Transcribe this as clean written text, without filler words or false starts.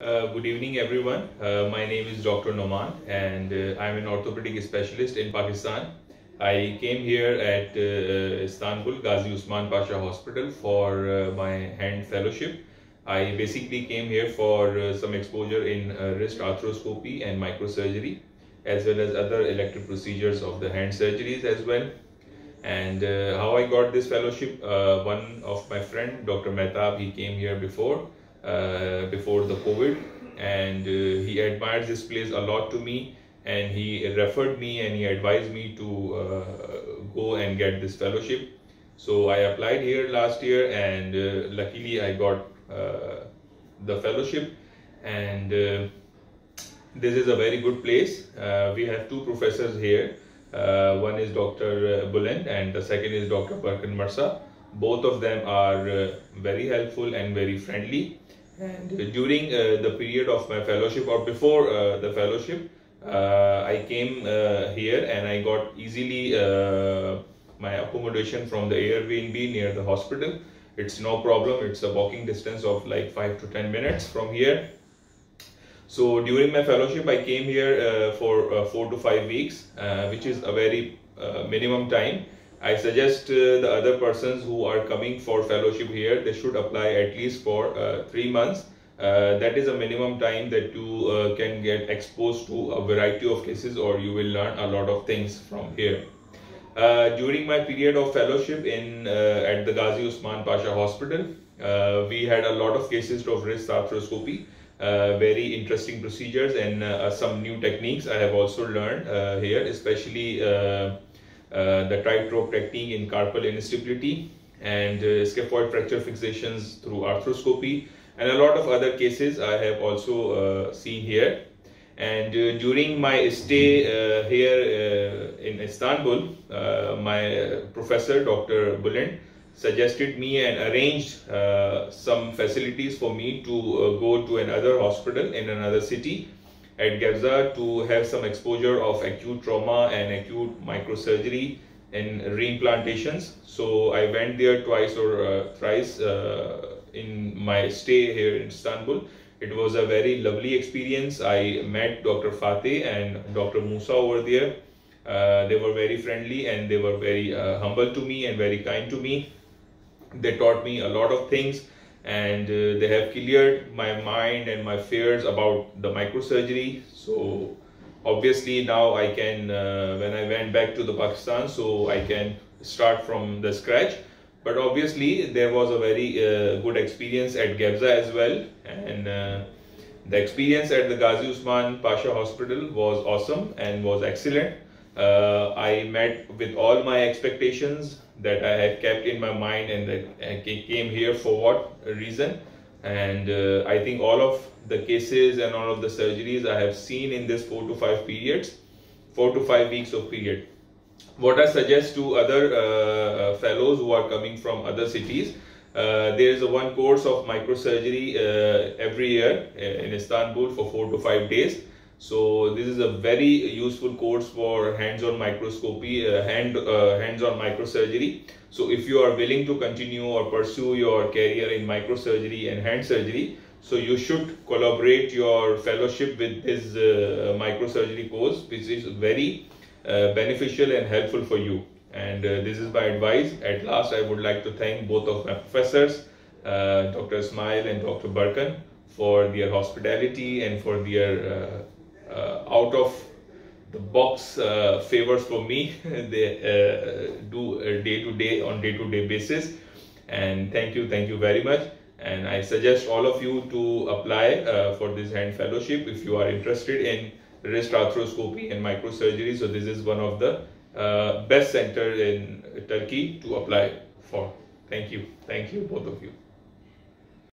Good evening everyone. My name is Dr. Nouman and I'm an orthopedic specialist in Pakistan. I came here at Istanbul Ghazi Usman Pasha Hospital for my hand fellowship. I basically came here for some exposure in wrist arthroscopy and microsurgery, as well as other elective procedures of the hand surgeries as well. And how I got this fellowship, one of my friend, Dr. Mehtab, he came here before the COVID, and he admires this place a lot to me, and he referred me and he advised me to go and get this fellowship. So I applied here last year, and luckily I got the fellowship. And this is a very good place. We have two professors here. One is Dr. Bulend and the second is Dr. Barkan Marsa. Both of them are very helpful and very friendly. And during the period of my fellowship, or before the fellowship, I came here and I got easily my accommodation from the Airbnb near the hospital. It's no problem. It's a walking distance of like 5 to 10 minutes from here. So during my fellowship, I came here for 4 to 5 weeks, which is a very minimum time. I suggest the other persons who are coming for fellowship here, they should apply at least for 3 months. That is a minimum time that you can get exposed to a variety of cases, or you will learn a lot of things from here. During my period of fellowship at the Ghazi Usman Pasha Hospital, we had a lot of cases of wrist arthroscopy. Very interesting procedures and some new techniques I have also learned here, especially the tightrope technique in carpal instability and scaphoid fracture fixations through arthroscopy, and a lot of other cases I have also seen here. And during my stay here in Istanbul, my professor Dr. Bulend suggested me and arranged some facilities for me to go to another hospital in another city at Gebze to have some exposure of acute trauma and acute microsurgery and reimplantations. So I went there twice or thrice in my stay here in Istanbul. It was a very lovely experience. I met Dr. Fateh and Dr. Musa over there. They were very friendly and they were very humble to me and very kind to me. They taught me a lot of things, and they have cleared my mind and my fears about the microsurgery. So obviously now I can, when I went back to the Pakistan, so I can start from the scratch. But obviously there was a very good experience at Gebze as well, and the experience at the Ghazi Usman Pasha Hospital was awesome and was excellent. I met with all my expectations that I had kept in my mind, and that I came here for what reason. And I think all of the cases and all of the surgeries I have seen in this 4 to 5 weeks of period. What I suggest to other fellows who are coming from other cities, there is a one course of microsurgery every year in Istanbul for 4 to 5 days. So this is a very useful course for hands-on microscopy, hands-on microsurgery. So if you are willing to continue or pursue your career in microsurgery and hand surgery, so you should collaborate your fellowship with this microsurgery course, which is very beneficial and helpful for you. And this is my advice. At last, I would like to thank both of my professors, Dr. Ismail and Dr. Barkan, for their hospitality and for their out of the box favors for me. They do on day-to-day basis, and thank you very much. And I suggest all of you to apply for this hand fellowship if you are interested in wrist arthroscopy and microsurgery. So this is one of the best center in Turkey to apply for. Thank you both of you.